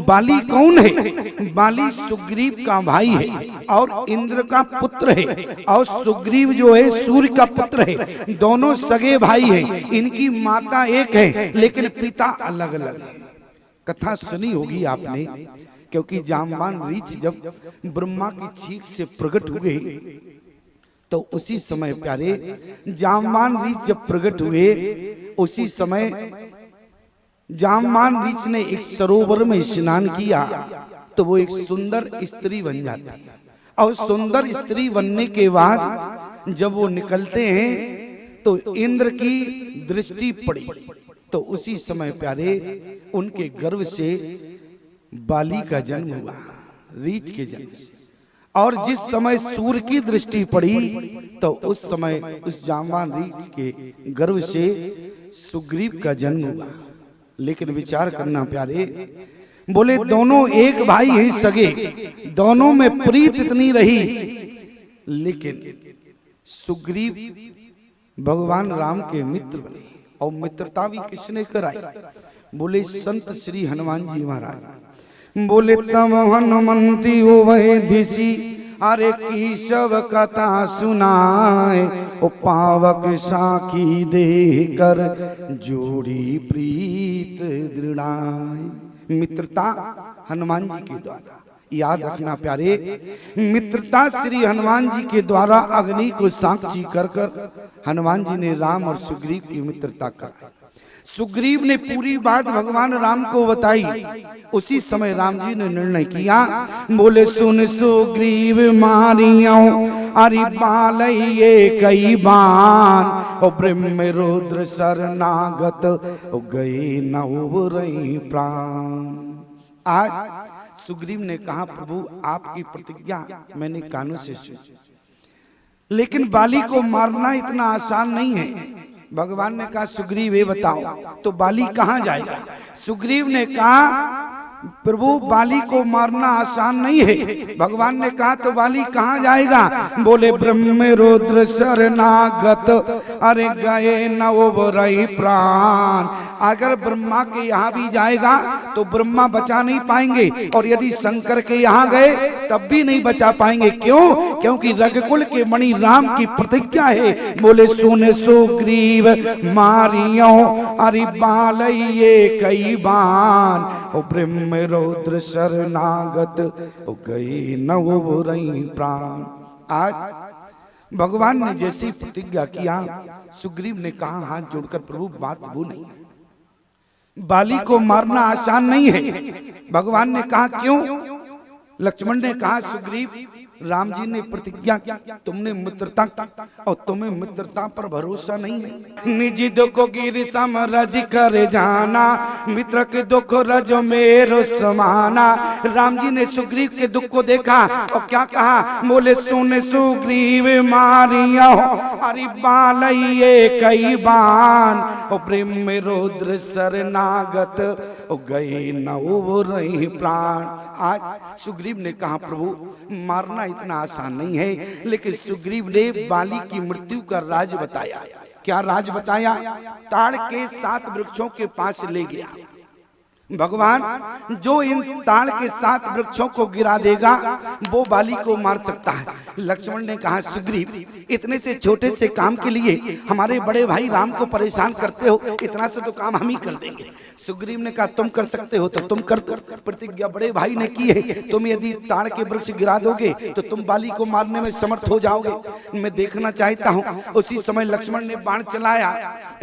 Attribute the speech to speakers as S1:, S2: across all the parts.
S1: बाली कौन है? बाली सुग्रीव का भाई है और इंद्र का पुत्र है, और सुग्रीव जो है सूर्य का पुत्र है। दोनों सगे भाई हैं। इनकी माता एक है लेकिन पिता अलग अलग है। कथा सुनी होगी आपने, क्योंकि जामवान रीछ जब ब्रह्मा की चीख से प्रकट हुए तो उसी समय प्यारे जामवान रीछ जब प्रकट हुए उसी समय जामवान रीछ ने एक सरोवर में स्नान किया तो वो एक सुंदर स्त्री बन जाती है। और सुंदर स्त्री बनने के बाद जब वो निकलते हैं तो इंद्र की दृष्टि पड़ी तो उसी समय प्यारे उनके गर्भ से बाली का जन्म हुआ, रीछ के जन्म से। और जिस समय सूर्य की दृष्टि पड़ी तो उस समय उस जामवान रीछ के गर्भ से सुग्रीव का जन्म हुआ। लेकिन विचार करना प्यारे, बोले दोनों एक भाई हैं सगे, दोनों में प्रीत इतनी रही, लेकिन सुग्रीव भगवान राम के मित्र बने। और मित्रता भी किसने कराई? बोले संत श्री हनुमान जी महाराज। बोले तब हनुमंती हो वह दिशी, अरे केशव कथा सुनाए, ओ पावक साखी दे कर जोड़ी प्रीत दृढ़ाए। मित्रता हनुमान जी के द्वारा, याद रखना प्यारे, मित्रता श्री हनुमान जी के द्वारा अग्नि को साक्षी कर कर हनुमान जी ने राम और सुग्रीव की मित्रता कराई। सुग्रीव ने पूरी बात भगवान राम को बताई। उसी समय राम जी ने निर्णय किया, बोले सुन सुग्रीव मारियो अरि बालये कई बान, ओ ब्रह्म रुद्र शरणागत ओ गए न उबरई प्राण। आज सुग्रीव ने कहा, प्रभु आपकी प्रतिज्ञा मैंने कानों से सुनी, लेकिन बाली को मारना इतना आसान नहीं है। भगवान ने कहा सुग्रीव ये बताओ तो बाली कहां जाएगा? सुग्रीव ने कहा प्रभु बाली को मारना आसान नहीं है। भगवान ने कहा तो बाली कहां जाएगा? बोले ब्रह्म रुद्र शरणागत अरे गए न उबरई प्राण। अगर ब्रह्मा के यहाँ भी जाएगा तो ब्रह्मा बचा नहीं पाएंगे, और यदि शंकर के यहाँ गए तब भी नहीं बचा पाएंगे। क्यों? क्योंकि रघुकुल के मणि राम की प्रतिज्ञा है। बोले सुन सुग्रीव मारियो अरि बालये कई बान, ओ ब्रह्म रुद्र शरणागत ओ गए न उबरई प्राण। आज भगवान ने जैसी प्रतिज्ञा किया, सुग्रीव ने कहा हाथ जोड़कर, प्रभु बात वो नहीं है, बाली को मारना आसान नहीं है। भगवान ने कहा क्यों? लक्ष्मण ने कहा सुग्रीव राम जी ने प्रतिज्ञा की, तुमने मित्रता और तुम्हें मित्रता पर भरोसा नहीं है। निज दुख गिर सम रज कर जाना, मित्र के दुख रज मेरो समाना। राम जी ने सुग्रीव के दुख को देखा और क्या कहा? बोले सुन सुग्रीव मारियो अरि बालये कई बान, ओ ब्रह्म रुद्र शरणागत ओ गए न उबरई प्राण। आज सुग्रीव ने कहा प्रभु मारना इतना आसान नहीं है, लेकिन सुग्रीव ने बाली की मृत्यु का राज बताया। क्या राज बताया? ताड़ के 7 वृक्षों के पास ले गया। भगवान जो इन ताड़ के 7 वृक्षों को गिरा देगा वो बाली को मार सकता है। लक्ष्मण ने कहा सुग्रीव इतने से छोटे से काम के लिए हमारे बड़े भाई राम को परेशान करते हो, इतना से तो काम हम ही कर देंगे। सुग्रीव ने कहा तुम कर सकते हो तो तुम कर दो, प्रतिज्ञा बड़े भाई ने की है। तुम यदि ताड़ के वृक्ष गिरा दोगे तो तुम बाली को मारने में समर्थ हो जाओगे। मैं देखना चाहता हूँ। उसी समय लक्ष्मण ने बाण चलाया,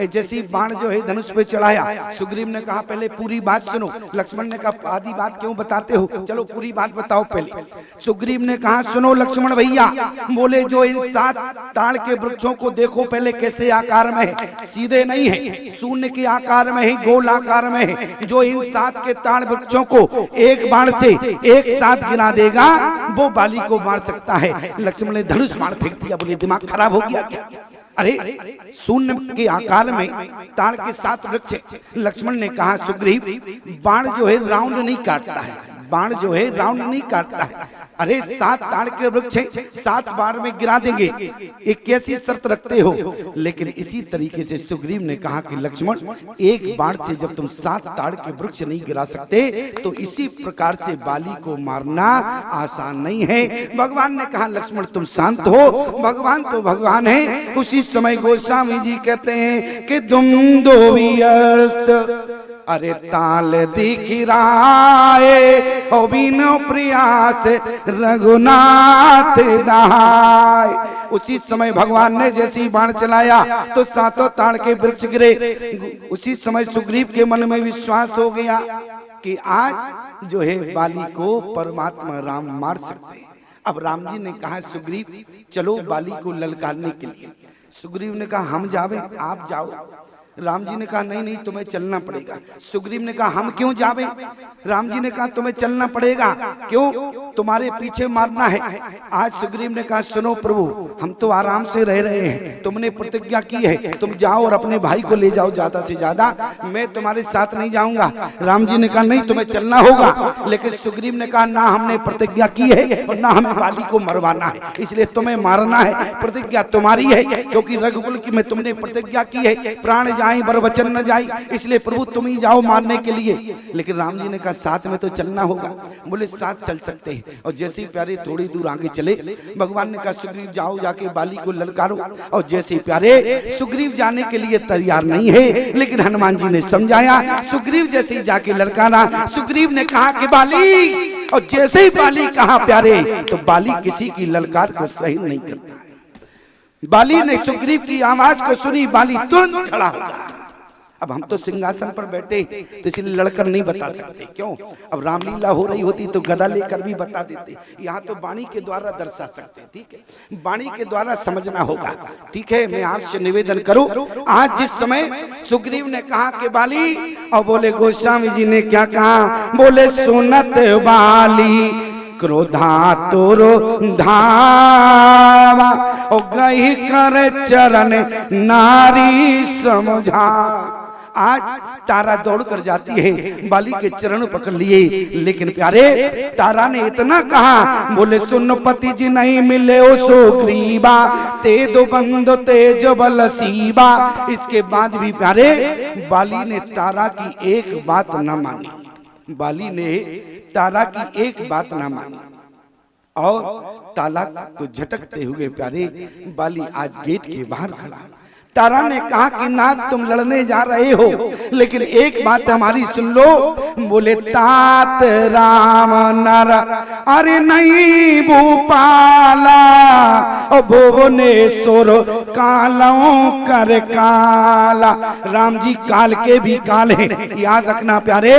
S1: जैसी बाण जो है धनुष पे चढ़ाया। सुग्रीव ने कहा पहले पूरी बात सुनो। लक्ष्मण ने कहा आधी बात क्यों बताते हो, चलो पूरी बात बताओ पहले। सुग्रीव ने कहा सुनो लक्ष्मण भैया, बोले जो इन 7 ताड़ के वृक्षों को देखो पहले कैसे आकार में है, सीधे नहीं है, शून्य के आकार में है, गोल आकार में है। जो इन 7 के ताड़ वृक्षों को एक बाण से एक साथ गिरा देगा वो बाली को मार सकता है। लक्ष्मण ने धनुष बाण फेंक दिया। बोले दिमाग खराब हो गया क्या? अरे शून्य के आकार में ताड़ के 7 वृक्ष। लक्ष्मण ने कहा सुग्रीव बाण जो है राउंड नहीं काटता है, बाण जो है राउंड नहीं काटता है। अरे 7 ताड़ के वृक्ष 7 बार में गिरा देंगे, एक कैसी शर्त रखते हो। लेकिन इसी तरीके से सुग्रीव ने कहा कि लक्ष्मण, एक बाण से जब तुम 7 ताड़ के वृक्ष नहीं गिरा सकते तो इसी प्रकार से बाली को मारना आसान नहीं है। भगवान ने कहा लक्ष्मण तुम शांत हो, भगवान तो भगवान है। उसी समय गोस्वामी जी कहते हैं कि तुम दो व्यस्त अरे ताल दिख राए ओ बिनो प्रयास रघुनाथ नहाय। उसी समय भगवान ने जैसी बाण चलाया तो 7 ताड़ के वृक्ष गिरे। उसी समय सुग्रीव के मन में विश्वास हो गया कि आज जो है बाली को परमात्मा राम मार सकते हैं। अब राम जी ने कहा सुग्रीव चलो बाली को ललकारने के लिए। सुग्रीव ने कहा हम जावे, आप जाओ। राम जी ने कहा नहीं नहीं तुम्हें चलना पड़ेगा। सुग्रीव ने कहा हम क्यों जावे? राम जी ने कहा तुम्हें चलना पड़ेगा। क्यों? तुम्हारे पीछे मारना है। आज सुग्रीव ने कहा सुनो प्रभु, हम तो आराम से रह रहे हैं, तुमने प्रतिज्ञा की है, तुम जाओ और अपने भाई को ले जाओ ज्यादा से ज्यादा, मैं तुम्हारे साथ नहीं जाऊंगा। राम जी ने कहा नहीं तुम्हें चलना होगा। लेकिन सुग्रीव ने कहा ना, हमने प्रतिज्ञा की है और ना हमें बाली को मरवाना है, इसलिए तुम्हें मारना है। प्रतिज्ञा तुम्हारी है क्योंकि रघुकुल की में तुमने प्रतिज्ञा की है, प्राण जाए बर वचन न जाए, इसलिए प्रभु तुम ही जाओ मारने के लिए। लेकिन राम जी ने कहा साथ में तो चलना होगा। बोले साथ चल सकते हैं। और जैसे ही प्यारे थोड़ी दूर आगे चले, भगवान ने कहा सुग्रीव जाओ जाके बाली को ललकारो। और जैसे प्यारे सुग्रीव जाने के लिए तैयार नहीं है, लेकिन हनुमान जी ने समझाया। सुग्रीव जैसे ही जाके ललकारा, सुग्रीव ने कहा कि बाली, और जैसे ही बाली कहा प्यारे तो बाली किसी की ललकार को सही नहीं करता है। बाली ने सुग्रीव की आवाज को सुनी, बाली तुरंत खड़ा हो गया। अब हम तो सिंहासन पर बैठे तो इसलिए लड़कर नहीं बता सकते। क्यों? अब रामलीला हो रही होती तो गदा लेकर भी बता देते। यहाँ तो वाणी के द्वारा दर्शा सकते। ठीक है, वाणी के द्वारा समझना होगा। ठीक है, मैं आपसे निवेदन करूं, आज जिस समय सुग्रीव ने कहा कि बाली, और बोले गोस्वामी जी ने क्या कहा? बोले सुनत बाली क्रोधातुर धावा ओ गई कर चरण नारी समझा। आज तारा दौड़ कर जाती है, बाली के चरण पकड़ लिए। लेकिन प्यारे तारा ने इतना कहा, बोले सुन पति जी नहीं मिले ओ सुग्रीवा, ते दो बंदो तेज बल सीबा। इसके बाद भी प्यारे बाली ने तारा की एक बात न मानी। बाली ने तारा की एक बात ना मानी और ताला को झटकते हुए प्यारे बाली आज गेट के बाहर खड़ा। तारा ने कहा कि नाथ तुम लड़ने जा रहे हो, लेकिन एक बात हमारी सुन लो। बोले तात राम नर अरे नहीं भूपाला, भुवनेश्वर कालों कर काला। राम जी काल के भी काल हैं, याद रखना प्यारे,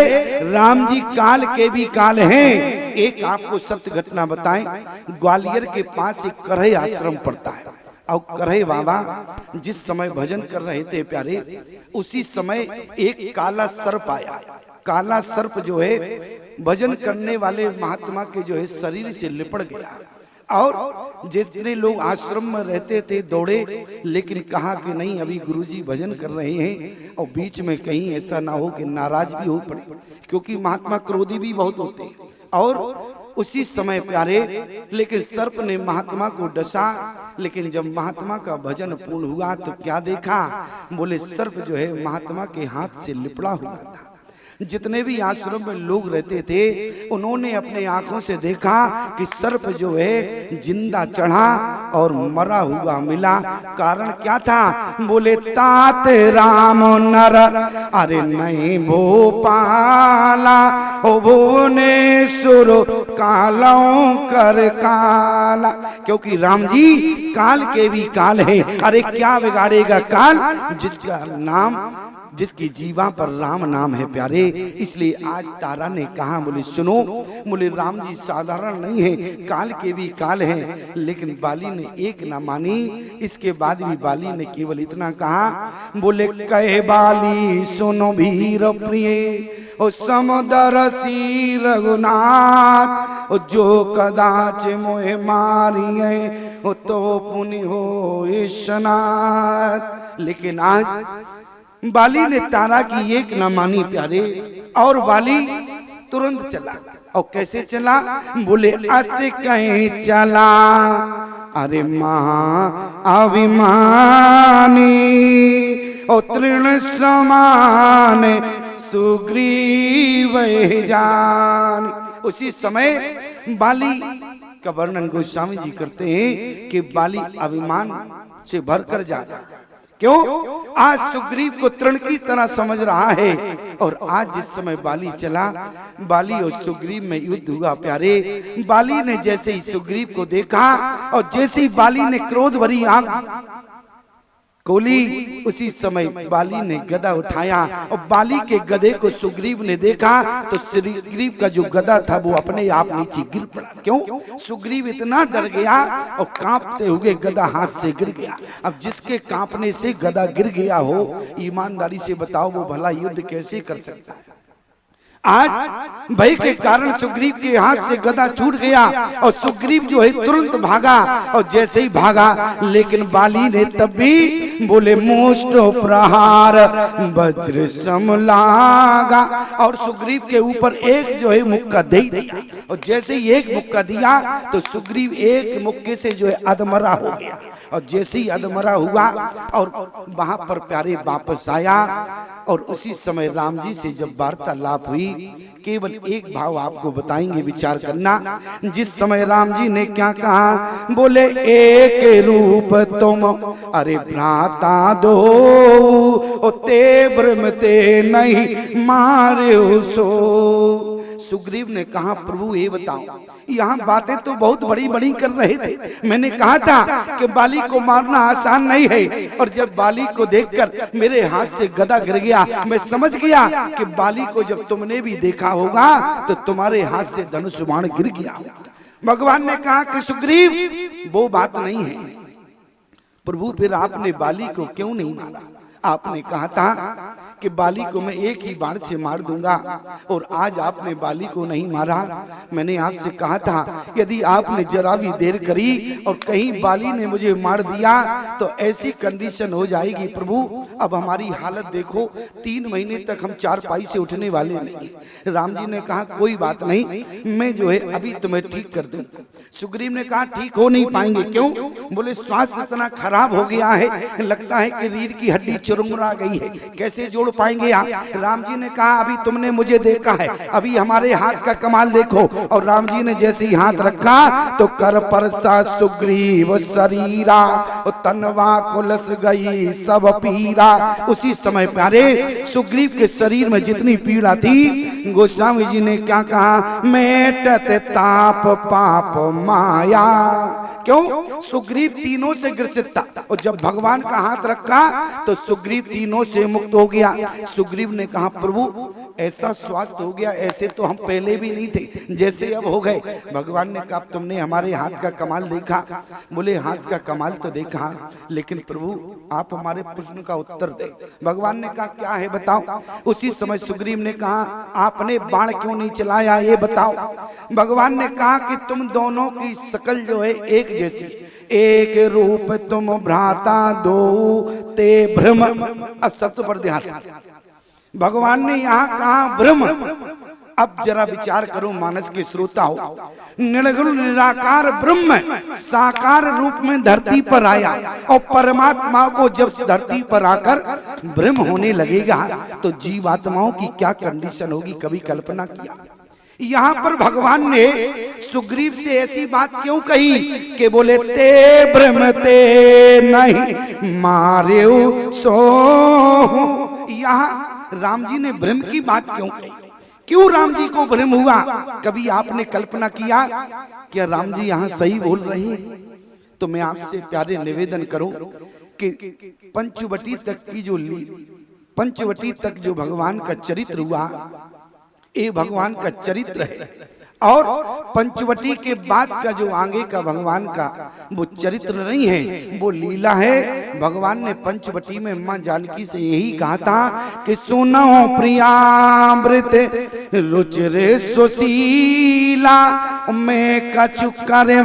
S1: राम जी काल के भी काल हैं। एक आपको सत्य घटना बताएं, ग्वालियर के पास एक करहे आश्रम पड़ता है। और करहे बाबा जिस समय भजन कर रहे थे प्यारे, उसी समय एक काला सर्प आया। काला सर्प जो है भजन करने वाले महात्मा के जो है शरीर से लिपट गया। और जितने लोग आश्रम में रहते थे दौड़े, लेकिन कहा कि नहीं अभी गुरुजी भजन कर रहे हैं और बीच में कहीं ऐसा ना हो कि नाराज भी हो पड़े, क्योंकि महात्मा क्रोधी भी बहुत होते हैं। और उसी समय प्यारे लेकिन सर्प ने महात्मा को डसा। लेकिन जब महात्मा का भजन पूर्ण हुआ तो क्या देखा? बोले सर्प जो है महात्मा के हाथ से लिपड़ा हुआ था। जितने भी आश्रम में लोग रहते थे उन्होंने अपने आंखों से देखा कि सर्प जो है जिंदा चढ़ा और मरा हुआ मिला। कारण क्या था? बोले तात राम नर अरे नहीं भोपाला, ओ भुवनेश्वर कालों कर काला। क्योंकि राम जी काल के भी काल है। अरे क्या बिगाड़ेगा काल, जिसका नाम जिसकी जीवा पर राम नाम है प्यारे। इसलिए आज तारा ने कहा, बोले सुनो, बोले राम जी साधारण नहीं है, काल के भी काल हैं। लेकिन बाली ने एक ना मानी। इसके बाद भी बाली ने केवल इतना कहा, बोले कहे बाली सुनो वीर प्रिय ओ समदरसी रघुनाथ, ओ जो कदाच मोहे मारिए ओ तो पुनि हो ईशनाथ। लेकिन आज बाली ने तारा की एक न मानी प्यारे। और बाली तुरंत चला। और कैसे चला? बोले ऐसे कहीं चला अरे महाअभिमानी और तृण समान सुग्रीव जान। उसी समय बाली का वर्णन गोस्वामी जी करते हैं कि बाली अभिमान से भरकर जा रहा है। क्यों? आज सुग्रीव को तृण की तरह समझ रहा है। और आज जिस समय बाली चला, बाली और सुग्रीव में युद्ध हुआ प्यारे। बाली ने जैसे ही सुग्रीव को देखा और जैसे ही बाली ने क्रोध भरी आंख खोली, उसी समय बाली ने गदा उठाया और बाली के गदे को सुग्रीव ने देखा तो सुग्रीव का जो गदा था वो अपने आप नीचे गिर पड़ा। क्यों? सुग्रीव इतना डर गया और कांपते हुए गदा हाथ से गिर गया। अब जिसके कांपने से गदा गिर गया हो, ईमानदारी से बताओ वो भला युद्ध कैसे कर सकता है? आज भय के कारण सुग्रीव के हाथ से गदा छूट गया और सुग्रीव जो है तुरंत भागा। और जैसे ही भागा, लेकिन बाली ने तब भी बोले मुष्ट प्रहार वज्र सम लागा और सुग्रीव के ऊपर एक जो है मुक्का दे दिया। और जैसे ही एक मुक्का दिया तो सुग्रीव एक मुक्के से जो है अधमरा हो गया। और जैसे ही अधमरा हुआ और वहां पर प्यारे वापस आया। और उसी समय राम जी से जब वार्तालाप हुई, केवल एक भाव आपको बताएंगे, विचार करना। जिस समय राम जी ने क्या कहा? बोले एक रूप तुम अरे भ्राता दो ते भ्रमते नहीं मारे सो। सुग्रीव ने कहा प्रभु ये बताओ, यहाँ बातें तो बहुत बड़ी बड़ी कर रहे थे। मैंने कहा था कि बाली को मारना आसान नहीं है। और जब बाली को देखकर मेरे हाथ से गदा गिर गया, मैं समझ गया कि बाली को जब तुमने भी देखा होगा तो तुम्हारे हाथ से धनुष बाण गिर गया। भगवान ने कहा कि सुग्रीव वो बात नहीं है। प्रभु फिर आपने बाली को क्यों नहीं मारा? आपने कहा था कि बाली को मैं एक ही बाण से मार दूंगा और आज आपने बाली को नहीं मारा। मैंने आपसे कहा था यदि आपने जरा भी देर करी और कहीं बाली ने मुझे मार दिया तो ऐसी कंडीशन हो जाएगी प्रभु। अब हमारी हालत देखो, 3 महीने तक हम चारपाई से उठने वाले नहीं। राम जी ने कहा कोई बात नहीं, मैं जो है अभी तुम्हें ठीक कर दूं। सुग्रीव ने कहा ठीक हो नहीं पाएंगे। क्यों? बोले स्वास्थ्य इतना खराब हो गया है, लगता है कि रीढ़ की हड्डी चुरमुरा गई है, कैसे जोड़ पाएंगे आप? राम जी ने कहा अभी तुमने मुझे देखा है, अभी हमारे हाथ का कमाल देखो। और राम जी ने जैसे ही हाथ रखा तो कर परसा सुग्रीव शरीरा तनवा कुलस गई सब पीरा। उसी समय प्यारे सुग्रीव के शरीर में जितनी पीड़ा थी, गोस्वामी जी ने क्या कहा? मेटत ताप पाप माया। क्यों? सुग्रीव तीनों से ग्रसित था और जब भगवान का हाथ रखा तो सुग्रीव तीनों से मुक्त हो गया। सुग्रीव ने कहा प्रभु ऐसा स्वास्थ्य हो गया, ऐसे तो हम पहले भी नहीं थे जैसे अब हो गए। भगवान ने कहा तुमने हमारे हाथ का कमाल देखा? बोले हाथ का कमाल तो देखा, लेकिन प्रभु आप हमारे प्रश्न का उत्तर दे। भगवान ने कहा क्या है बताओ। उसी समय सुग्रीव ने कहा आपने बाण क्यों नहीं चलाया ये बताओ। भगवान ने कहा कि तुम दोनों की शकल जो है एक जैसी, एक रूप तुम भ्राता दो ते भ्रम। अब शब्द पर ध्यान, भगवान ने यहाँ कहा भ्रम। अब जरा विचार करो मानस के श्रोता हो, निर्गुण निराकार ब्रह्म साकार रूप में धरती पर आया और परमात्मा को जब धरती पर आकर ब्रह्म होने लगेगा तो जीवात्माओं की क्या कंडीशन होगी, कभी कल्पना किया? यहाँ पर भगवान ने सुग्रीव से ऐसी बात क्यों कही कि बोले ते भ्रमते नहीं मारे सो। यहाँ राम जी ने भ्रम की बात क्यों कही? क्यों राम जी को भ्रम हुआ? कभी आपने कल्पना किया क्या राम जी यहाँ सही बोल रहे हैं? तो मैं आपसे प्यारे निवेदन करूं कि पंचवटी तक की जो पंचवटी तक जो भगवान का चरित्र हुआ, ये भगवान का चरित्र है। और पंचवटी के बाद का जो आगे का भगवान का वो चरित्र नहीं है, वो लीला है। भगवान ने पंचवटी में मां जानकी से यही कहा था कि सुनो प्रियामृत रुचिरे सुशीला मैं कछु करे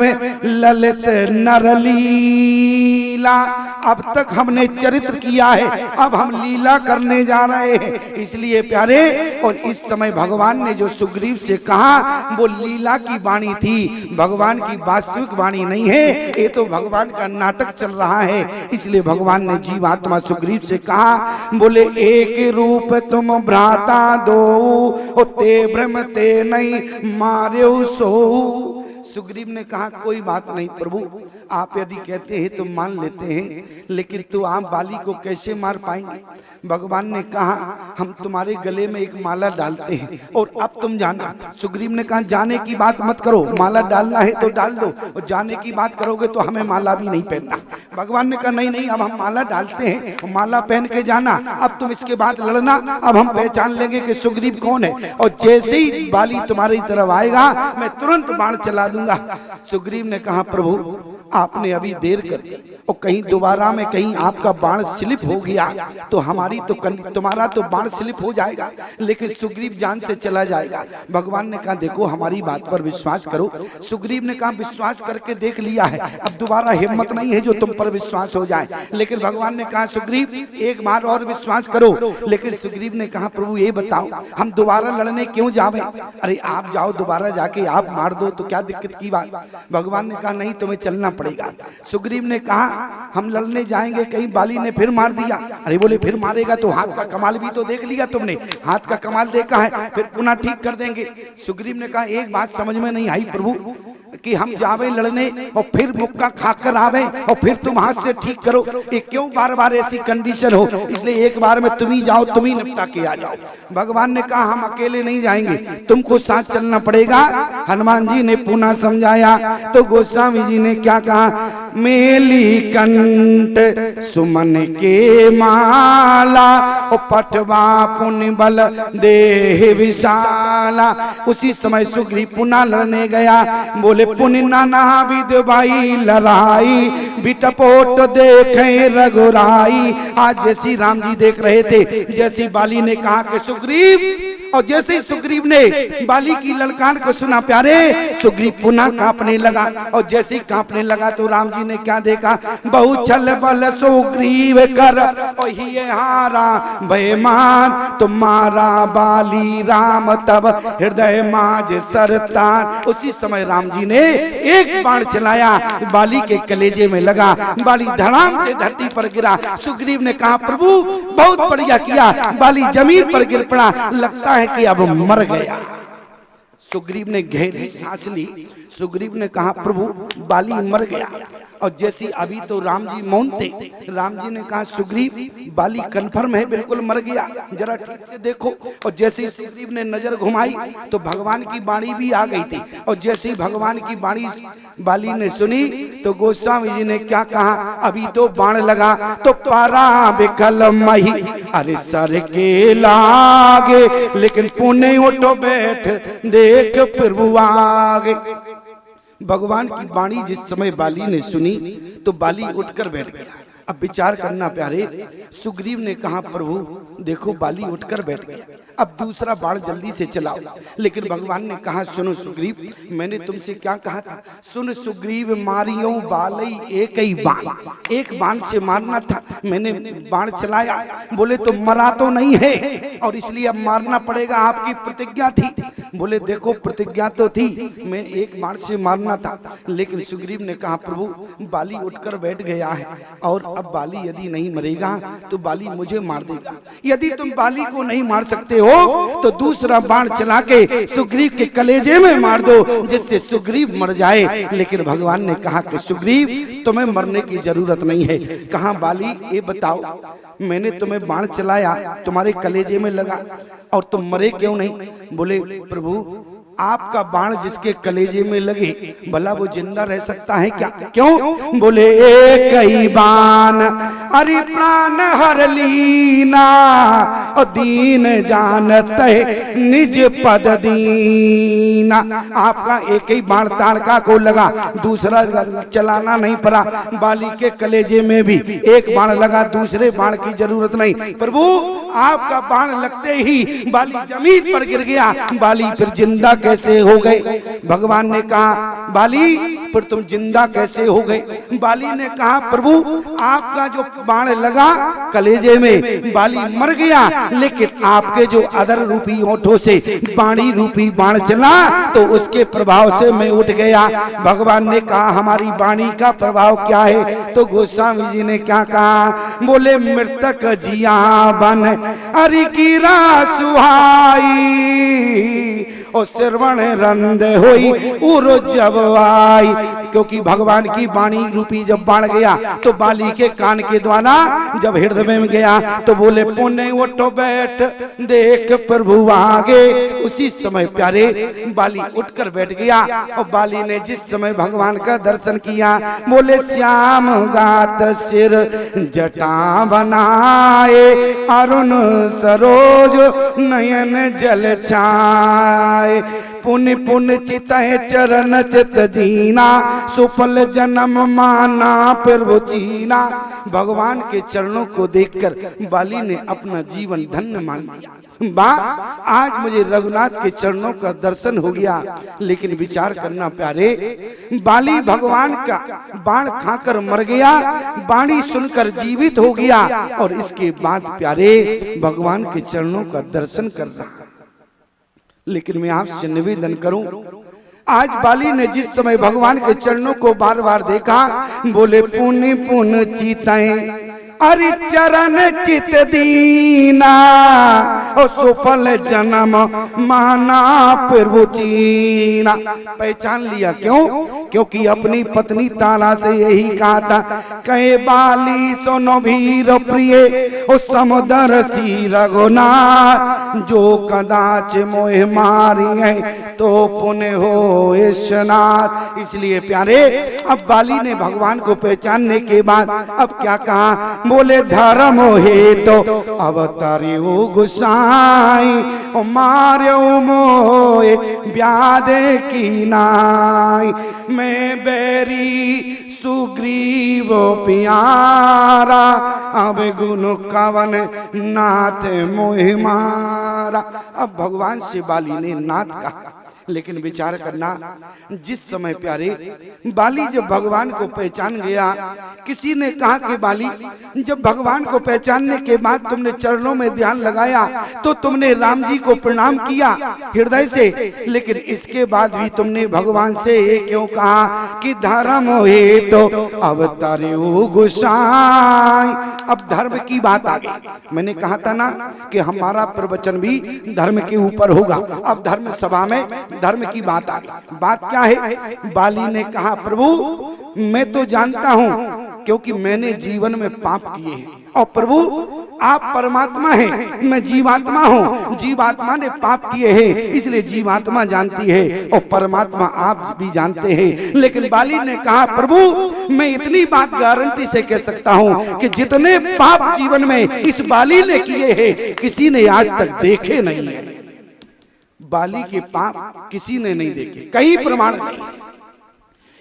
S1: ललित नरलीला। अब तक हमने चरित्र किया है, अब हम लीला करने जा रहे हैं। इसलिए प्यारे, और इस समय भगवान ने जो सुग्रीव से कहा वो लीला की वाणी थी, भगवान की वास्तविक वाणी नहीं है। ये तो भगवान का नाटक चल रहा है। इसलिए भगवान ने जीवात्मा सुग्रीव से कहा, बोले एक रूप तुम भ्राता दो, ते भ्रम ते नहीं मार्यो सो। सुग्रीव ने कहा कोई बात नहीं प्रभु, आप यदि कहते हैं तो मान लेते हैं, लेकिन तो आप बाली को कैसे मार पाएंगे? भगवान ने कहा हम तुम्हारे गले में एक माला डालते हैं और अब तुम जाना। सुग्रीव ने कहा जाने की बात मत करो, माला डालना है तो डाल दो, और जाने की बात करोगे तो हमें माला भी नहीं पहनना। भगवान ने कहा नहीं नहीं, अब हम माला डालते हैं, माला पहन के जाना, अब तुम इसके बाद लड़ना, अब हम पहचान लेंगे कि सुग्रीव कौन है। और जैसे ही बाली तुम्हारी तरफ आएगा मैं तुरंत बाण चला दूंगा। सुग्रीव ने कहा प्रभु आपने अभी देर कर दी, और कहीं दोबारा में कहीं आपका बाण स्लिप हो गया तो हमारी तो तुम्हारा तो बाण स्लिप हो जाएगा, लेकिन सुग्रीव जान से चला जाएगा। भगवान ने कहा देखो हमारी बात पर विश्वास करो। सुग्रीव ने कहा विश्वास करके देख लिया है, अब दोबारा हिम्मत नहीं है जो तुम पर विश्वास हो जाए। लेकिन भगवान ने कहा सुग्रीव एक बार और विश्वास करो। लेकिन सुग्रीव ने कहा प्रभु ये बताओ हम दोबारा लड़ने क्यों जावे? अरे आप जाओ, दोबारा जाके आप मार दो तो क्या दिक्कत की बात? भगवान ने कहा नहीं तुम्हें चलना पड़ेगा। सुग्रीव ने कहा हम लड़ने जाएंगे, कहीं बाली ने फिर मार दिया। अरे बोले फिर मारेगा तो हाथ का कमाल भी तो देख लिया तुमने, हाथ का कमाल देखा है, फिर पुनः ठीक कर देंगे। सुग्रीव ने कहा एक बात समझ में नहीं आई प्रभु, कि हम जावे लड़ने और फिर मुक्का खाकर आवे और फिर तुम हाथ से ठीक करो, ये क्यों बार बार ऐसी कंडीशन हो? इसलिए एक बार में तुम ही जाओ, तुम ही निपटा के आ जाओ। भगवान ने कहा हम अकेले नहीं जाएंगे, तुमको साथ चलना पड़ेगा। हनुमान जी ने पुनः समझाया तो गोस्वामी जी ने क्या कहा, मेली कंठ सुमन के माला, और पटवा पुण्य बल देह विशाला। उसी समय सुग्रीव पुनः लड़ने गया, बोले पुण्य नाना विद भाई लड़ाई, बिटपोट देखे रघुराई। आज जैसी राम जी देख रहे थे, जैसी बाली ने कहा कि सुग्रीव, और जैसे ही सुग्रीव ने बाली की ललकार को सुना प्यारे, सुग्रीव पुनः कांपने लगा। और जैसे ही कांपने लगा तो राम जी ने क्या देखा, बहु छल बल सुग्रीव कर, और ही हारा बेमान, तुम्हारा बाली राम तब हृदय माज सरतान। उसी समय राम जी ने एक बाण चलाया, बाली के कलेजे में लगा, बाली धड़ाम से धरती पर गिरा। सुग्रीव ने कहा प्रभु बहुत बढ़िया किया, बाली जमीन पर गिर पड़ा, लगता है कि अब मर गया। सुग्रीव ने गहरी सांस ली। सुग्रीव ने कहा प्रभु बाली मर गया। और जैसी अभी तो राम जी मौन थे, राम जी ने कहा सुग्रीव बाली कन्फर्म है, बिल्कुल मर गया, जरा ठीक से देखो। और जैसे ही सुग्रीव ने नजर घुमाई तो भगवान की वाणी भी आ गई थी। और जैसे ही भगवान की वाणी बाली ने सुनी तो गोस्वामी जी ने क्या कहा, अभी तो बाण लगा तो पारा बिकल मही, अरे सर के लागे, लेकिन पुण्य उठो बैठ देख प्रभु आगे। भगवान की वाणी जिस समय बाली ने सुनी तो बाली उठकर बैठ गया। अब विचार करना प्यारे, सुग्रीव ने कहा प्रभु देखो बाली उठकर बैठ गया, अब दूसरा बाण जल्दी से चलाओ। लेकिन भगवान ने कहा सुनो सुग्रीव, मैंने तुमसे क्या कहा था, सुन सुग्रीव मारियो बालई एक ही बाण, एक बाण से मारना था, मैंने बाण चलाया। बोले तो मरा तो नहीं है और इसलिए अब मारना पड़ेगा, आपकी प्रतिज्ञा थी। बोले देखो प्रतिज्ञा तो थी, मैं एक बाण से मारना था। लेकिन सुग्रीव ने कहा प्रभु बाली उठकर बैठ गया है और अब बाली यदि नहीं मरेगा तो बाली मुझे मार देगा। यदि तुम बाली को नहीं मार सकते हो तो दूसरा बाण चला के सुग्रीव के कलेजे में मार दो, जिससे सुग्रीव मर जाए। लेकिन भगवान ने कहा कि सुग्रीव तुम्हें मरने की जरूरत नहीं है। कहा बाली ये बताओ, मैंने तुम्हें बाण चलाया, तुम्हारे कलेजे में लगा और तुम मरे क्यों नहीं? बोले प्रभु आपका बाण जिसके कलेजे में लगे भला वो जिंदा रह सकता है क्या? क्यों? बोले एक ही बाण अरे प्राण हर लीना, और दीन जानते निज पद दीना। आपका एक ही बाण ताड़का को लगा, दूसरा चलाना नहीं पड़ा। बाली के कलेजे में भी एक बाण लगा, दूसरे बाण की जरूरत नहीं। प्रभु आपका बाण लगते ही बाली जमीन पर गिर गया। बाली फिर जिंदा कैसे हो गए? भगवान ने कहा बाली फिर तुम जिंदा कैसे हो गए? बाली ने कहा प्रभु आपका जो बाण लगा कलेजे में, बाली मर गया, लेकिन आपके जो अदर रूपी ओठों से बाणी रूपी बाण चला तो उसके प्रभाव से मैं उठ गया। भगवान ने कहा हमारी बाणी का प्रभाव क्या है? तो गोस्वामी जी ने क्या कहा? बोले मृतक जिया बन हरि गिरा सुहाई, और श्रवण रंद होई उर जब आई। क्योंकि भगवान की वाणी रूपी जब बाण गया तो बाली के कान के द्वारा जब हृदय में गया तो बोले पुण्य उठो बैठ देख प्रभु आगे। उसी समय प्यारे बाली उठकर बैठ गया और बाली ने जिस समय भगवान का दर्शन किया बोले श्याम गात सिर जटा बनाए, अरुण सरोज नयन जल छाए, पुण्य पुण्य चित चरण चित दीना, सुफल जन्म माना प्रभु चीना। भगवान के चरणों को देखकर बाली ने अपना जीवन धन्य मान लिया। बा आज मुझे रघुनाथ के चरणों का दर्शन हो गया। लेकिन विचार करना प्यारे, बाली भगवान का बाण खाकर मर गया, बाणी सुनकर जीवित हो गया और इसके बाद प्यारे भगवान के चरणों का दर्शन कर रहा। लेकिन मैं आपसे निवेदन करूं, आज बाली ने जिस समय भगवान के चरणों को बार बार देखा बोले पुण्य पुण्य चिताएं अरे चरण चित दीना, और सुफल जन्म माना प्रभु चीना। पहचान लिया क्यों? क्योंकि अपनी पत्नी तारा से यही कहा था, कहे बाली सुनो वीर प्रिय उस समुद्र सी रघुनाथ, जो कदाच मोह मारी है तो पुण्य हो स्नात। इसलिए प्यारे अब बाली ने भगवान को पहचानने के बाद अब क्या कहा? बोले धर्म हे तो अवतारी गुसाई, मार्यो मोए व्याध की नाई, मैं बैरी सुग्रीव प्यारा, अब गुण कवन नाथ मोह मारा। अब भगवान से बाली ने नाथ कहा। लेकिन विचार करना, जिस समय प्यारे बाली जब भगवान को पहचान गया, किसी ने कहा कि बाली जब भगवान को पहचानने के बाद तुमने चरणों में ध्यान लगाया तो तुमने राम जी को प्रणाम किया हृदय से, लेकिन इसके बाद भी तुमने भगवान से ये क्यों कहा कि धर्म हे तो अवतारे गुसाई। अब धर्म की बात आ गई। मैंने कहा था ना कि हमारा प्रवचन भी धर्म के ऊपर होगा। अब धर्म सभा में धर्म की बात आ गई। बात क्या है? बाली ने कहा प्रभु मैं तो जानता हूं क्योंकि मैंने जीवन में पाप किए हैं, और प्रभु आप परमात्मा हैं, मैं जीवात्मा हूँ, जीवात्मा ने पाप किए हैं इसलिए जीवात्मा जानती है और परमात्मा आप भी जानते हैं। लेकिन बाली ने कहा प्रभु मैं इतनी बात गारंटी से कह सकता हूँ कि जितने पाप जीवन में इस बाली ने किए हैं किसी ने आज तक देखे नहीं है। बाली के पाप किसी ने नहीं देखे, कई प्रमाण नहीं।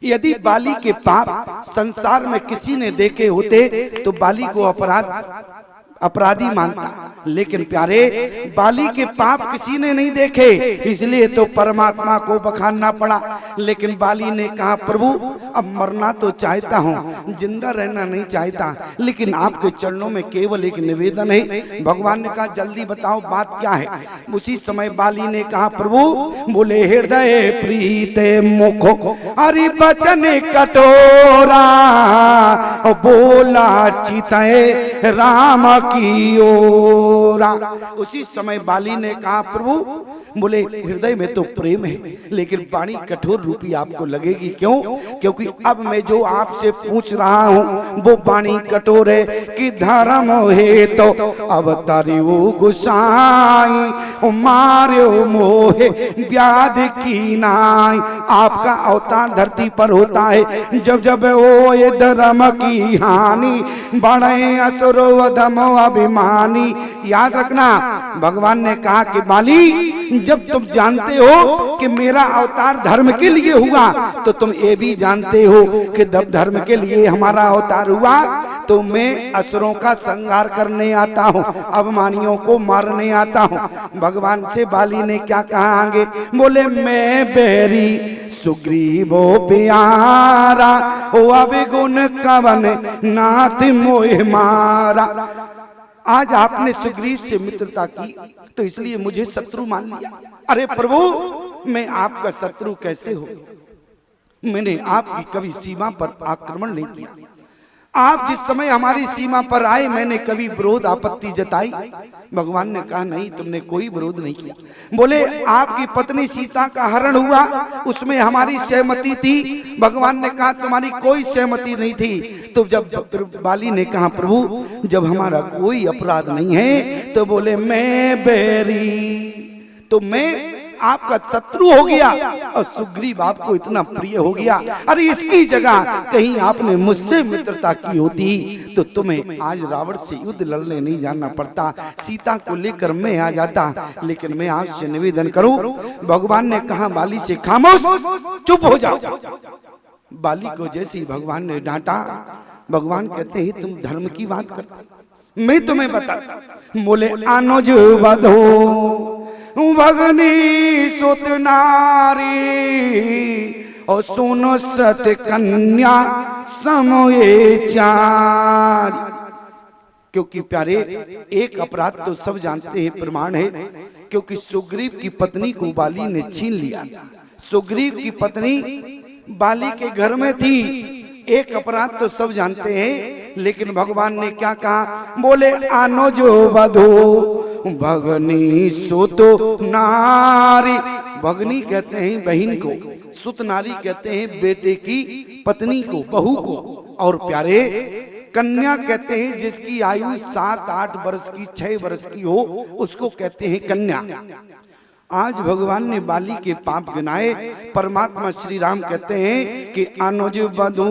S1: यदि बाली के पाप संसार में किसी ने देखे होते तो बाली को अपराधी मानता, लेकिन प्यारे बाली के पाप किसी ने नहीं देखे इसलिए तो परमात्मा को बखानना पड़ा। लेकिन बाली ने कहा प्रभु अब मरना तो चाहता हूँ, जिंदा रहना नहीं चाहता, लेकिन आपके चरणों में केवल एक निवेदन है। भगवान ने कहा जल्दी बताओ बात क्या है। उसी समय बाली ने कहा प्रभु बोले हृदय प्रीत मुख हरि बचन कटोरा, बोला चितय राम की ओरा। उसी समय बाली ने कहा प्रभु बोले हृदय में तो प्रेम है लेकिन वाणी कठोर रूपी आपको लगेगी। क्यों? क्योंकि अब मैं जो आपसे पूछ रहा हूँ वो वाणी कठोर है कि धर्म है तो अवतारी गुसाई, मार्यो मोहे व्याध की नाई। आपका अवतार धरती पर होता है जब जब वो ये धर्म की हानि बढ़े असुर वधम अभिमानी। याद रखना भगवान ने कहा कि बाली जब तुम जानते हो कि मेरा अवतार धर्म के लिए हुआ तो तुम ये भी जानते हो कि जब धर्म के लिए हमारा अवतार हुआ तो मैं असुरों का संहार करने आता हूँ, अभिमानियों को मारने आता हूँ। भगवान से बाली ने क्या कहा आगे? बोले मैं बैरी सुग्रीवो प्यारा ओ अवगुण कवन नाथ मोह मारा। आज आपने सुग्रीव से मित्रता की तो इसलिए मुझे शत्रु मान लिया। अरे प्रभु, मैं आपका शत्रु कैसे हो? मैंने आपकी कभी सीमा पर आक्रमण नहीं किया। आप जिस समय हमारी सीमा पर आए मैंने कभी विरोध आपत्ति जताई? भगवान ने कहा नहीं, तुमने कोई विरोध नहीं किया। बोले आपकी पत्नी सीता का हरण हुआ, उसमें हमारी सहमति थी। भगवान ने कहा तुम्हारी कोई सहमति नहीं थी। तो जब बाली ने कहा प्रभु जब हमारा कोई अपराध नहीं है, तो बोले मैं बैरी, तो मैं आपका शत्रु हो गया और सुग्रीव आपको इतना प्रिय हो गया। अरे इसकी जगह कहीं आपने मुझसे मित्रता की होती तो तुम्हें आज रावण से युद्ध लड़ने नहीं जाना पड़ता, सीता को लेकर मैं आ जाता। लेकिन मैं आपसे निवेदन करूं, भगवान ने कहा बाली से खामोश, चुप हो जाओ। बाली को जैसे ही भगवान ने डांटा, भगवान कहते हैं तुम धर्म की बात करते, मैं तुम्हें बताता। बोले अनुज वधो भगनी सुत नारी और सुनो सत कन्या समये चार। क्योंकि प्यारे एक अपराध तो सब जानते हैं, प्रमाण है, क्योंकि सुग्रीव की पत्नी को बाली ने छीन लिया। सुग्रीव की पत्नी बाली के घर में थी। एक अपराध तो सब जानते हैं, लेकिन भगवान ने क्या कहा? बोले अनुजो वधो भगनी सुत नारी। भगनी कहते हैं बहन को, सुत नारी कहते हैं बेटे की पत्नी को, बहू को। और प्यारे कन्या कहते हैं जिसकी आयु 7-8 वर्ष की 6 वर्ष की हो, उसको कहते हैं कन्या। आज भगवान ने बाली के पाप गिनाए। परमात्मा श्री राम कहते हैं कि अनुज वधू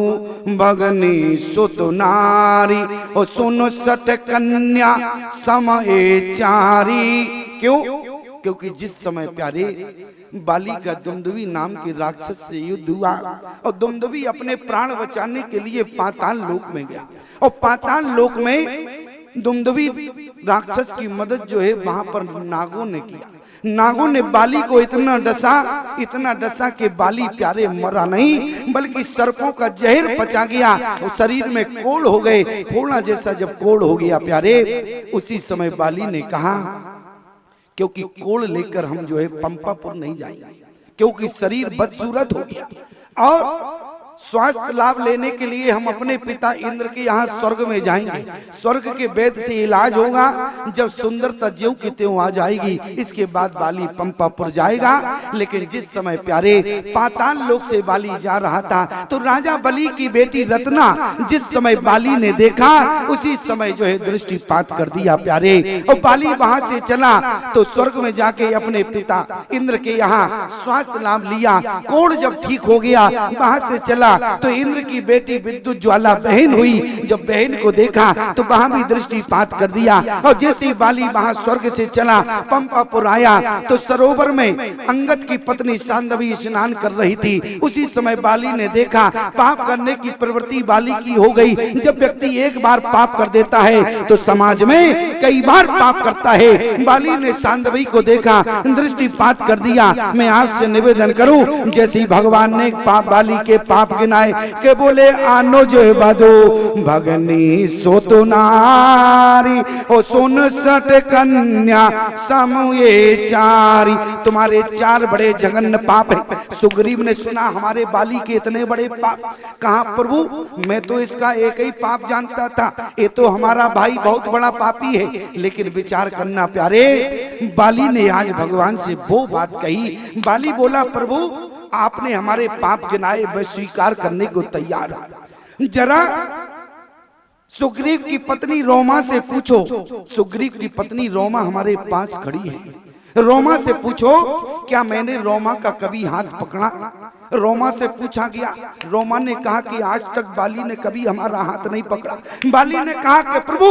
S1: भगनी सुत नारी और सुनो सट कन्या समये चारी। क्यों? क्योंकि जिस समय प्यारे बाली का दुमदुभी नाम के राक्षस से युद्ध हुआ और दुमदुभी अपने प्राण बचाने के लिए पाताल लोक में गया, और पाताल लोक में दुमदुभी राक्षस की मदद जो है वहां पर नागों ने किया। नागों ने बाली को इतना डसा कि बाली प्यारे मरा नहीं, बल्कि सर्पों का जहर पचा गया और शरीर में कोढ़ हो गए। फोड़ा जैसा जब कोढ़ हो गया प्यारे, उसी समय बाली ने कहा क्योंकि कोढ़ लेकर हम जो है पंपापुर नहीं जाएंगे, क्योंकि शरीर बदसूरत हो गया। और स्वास्थ्य लाभ लेने के लिए हम अपने पिता इंद्र के यहाँ स्वर्ग में जाएंगे। स्वर्ग के वैद्य से इलाज होगा, जब सुंदरता ज्यों की त्यों आ जाएगी, इसके बाद बाली पंपापुर जाएगा। लेकिन जिस समय प्यारे पाताल लोक से बाली जा रहा था, तो राजा बलि की बेटी रत्ना जिस समय बाली ने देखा, उसी समय जो है दृष्टिपात कर दिया प्यारे। और बाली वहां से चला तो स्वर्ग में जाके अपने पिता इंद्र के यहाँ स्वास्थ्य लाभ लिया। कोढ़ जब ठीक हो गया, वहां से चला तो इंद्र की बेटी विद्युत ज्वाला बहन हुई। जब बहन को देखा तो वहां भी दृष्टिपात कर दिया। और जैसे बाली वहां स्वर्ग से चला पंपापुर आया तो सरोवर में अंगद की पत्नी शांडवी स्नान कर रही थी। उसी समय बाली ने देखा, पाप करने की प्रवृत्ति बाली की हो गई। जब व्यक्ति एक बार पाप कर देता है तो समाज में कई बार पाप करता है। बाली ने शांडवी को देखा, दृष्टिपात कर दिया। मैं आपसे निवेदन करूं, जैसे भगवान ने बाली के पाप गिनाए के बोले अनुज वधू भगनी सुत नारी और सुन सट कन्या समये चारी। तुम्हारे 4 बड़े जघन्य पाप है। सुग्रीव ने सुना हमारे बाली के इतने बड़े पाप, कहा प्रभु मैं तो इसका एक ही पाप जानता था, ये तो हमारा भाई बहुत बड़ा पापी है। लेकिन विचार करना प्यारे, बाली ने आज भगवान से वो बात कही। बाली बोला प्रभु आपने हमारे पाप गिनाए, मैं स्वीकार करने को तैयार हूं। जरा सुग्रीव की पत्नी रोमा से पूछो, सुग्रीव की पत्नी रोमा हमारे पास खड़ी है, रोमा से पूछो क्या मैंने रोमा का कभी हाथ पकड़ा? रोमा से पूछा गया, रोमा ने कहा कि आज तक बाली ने कभी हमारा हाथ नहीं पकड़ा। बाली ने कहा कि प्रभु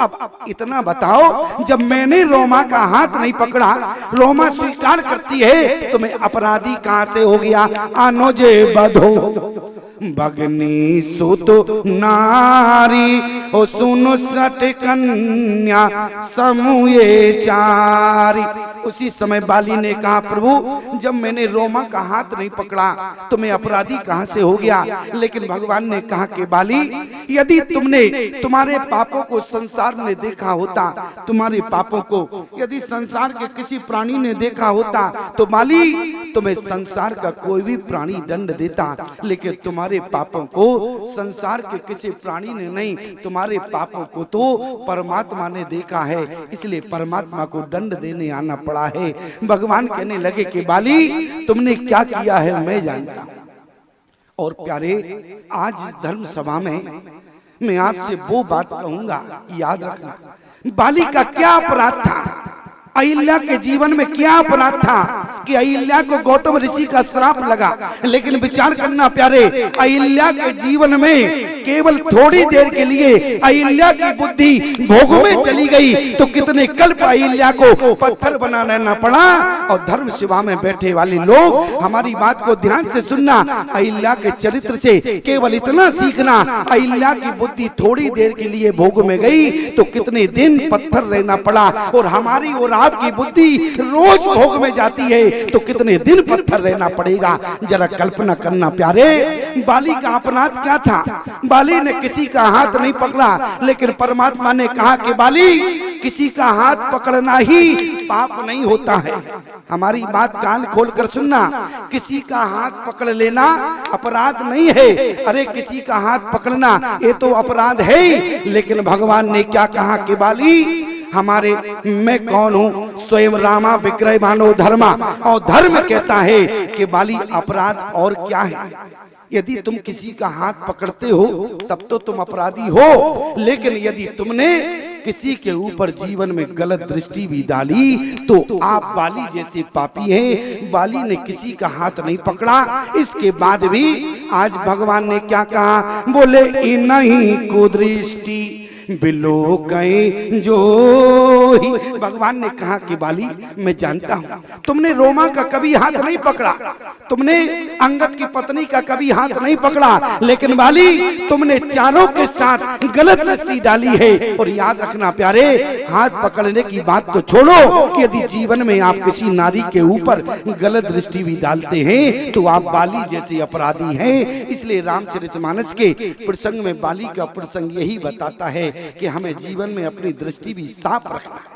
S1: अब इतना बताओ, जब मैंने रोमा का हाथ नहीं पकड़ा, रोमा स्वीकार करती है, तो मैं अपराधी कहां से हो गया? अनुज वधू भगनी सुत नारी ओ सुनो सट कन्या समये चारी। उसी समय बाली ने कहा, प्रभु जब मैंने रोमा का हाथ नहीं पकड़ा तो मैं अपराधी कहां से हो गया। लेकिन भगवान ने कहा कि बाली, यदि तुमने तुम्हारे पापों को संसार ने देखा होता, तुम्हारे पापों को यदि संसार के किसी प्राणी ने देखा होता तो बाली तुम्हें संसार का कोई भी प्राणी दंड देता, लेकिन तुम्हारे पापों को संसार के किसी प्राणी ने नहीं, तुम्हारे पापों को तो परमात्मा ने देखा है, इसलिए परमात्मा को दंड देने आना पड़ा है। भगवान कहने लगे कि बाली तुमने क्या किया है मैं जानता हूं। और प्यारे, आज धर्म सभा में मैं आपसे वो बात कहूंगा, याद रखना, बाली का क्या अपराध था, अहिल्या के जीवन में क्या अपराध था कि अहिल्या को गौतम ऋषि का श्राप लगा। लेकिन विचार करना प्यारे, अहिल्या के जीवन में केवल थोड़ी देर के लिए अहिल्या की बुद्धि भोगों में चली गई तो कितने कल्प अहिल्या को पत्थर बना लेना पड़ा। और धर्म सभा में बैठे वाले लोग हमारी बात को ध्यान से सुनना, अहिल्या के चरित्र से केवल इतना सीखना, अहिल्या की बुद्धि थोड़ी देर के लिए भोग में गई तो कितने दिन पत्थर रहना पड़ा, और हमारी और आपकी बुद्धि रोज भोग में जाती है तो कितने दिन पत्थर रहना पड़ेगा। जरा कल्पना करना प्यारे, बाली का अपराध क्या था। बाली ने किसी का हाथ नहीं पकड़ा, लेकिन परमात्मा ने कहा कि बाली किसी का हाथ पकड़ना ही पाप नहीं होता है। हमारी बात कान खोलकर सुनना, किसी का हाथ पकड़ लेना अपराध नहीं है। अरे किसी का हाथ पकड़ना ये तो अपराध है ही, लेकिन भगवान ने क्या कहा कि बाली हमारे, मैं कौन हूँ, स्वयं रामा विक्रय मानो धर्मा, और धर्म कहता है कि बाली अपराध और क्या है। यदि तुम किसी का हाथ पकड़ते हो तब तो तुम अपराधी हो, लेकिन यदि तुमने किसी के ऊपर जीवन में गलत दृष्टि भी डाली तो आप बाली जैसे पापी हैं। बाली ने किसी का हाथ नहीं पकड़ा, इसके बाद भी आज भगवान ने क्या कहा, बोले नहीं को दृष्टि बिलो गए जो ही। भगवान ने कहा कि बाली मैं जानता हूं तुमने रोमा का कभी हाथ नहीं पकड़ा, तुमने अंगद की पत्नी का कभी हाथ नहीं पकड़ा, लेकिन बाली तुमने चारों के साथ गलत दृष्टि डाली है। और याद रखना प्यारे, हाथ पकड़ने की बात तो छोड़ो, यदि जीवन में आप किसी नारी के ऊपर गलत दृष्टि भी डालते हैं तो आप बाली जैसे अपराधी हैं। इसलिए रामचरितमानस के प्रसंग में बाली का प्रसंग यही बताता है कि हमें जीवन में अपनी दृष्टि भी साफ रखना है।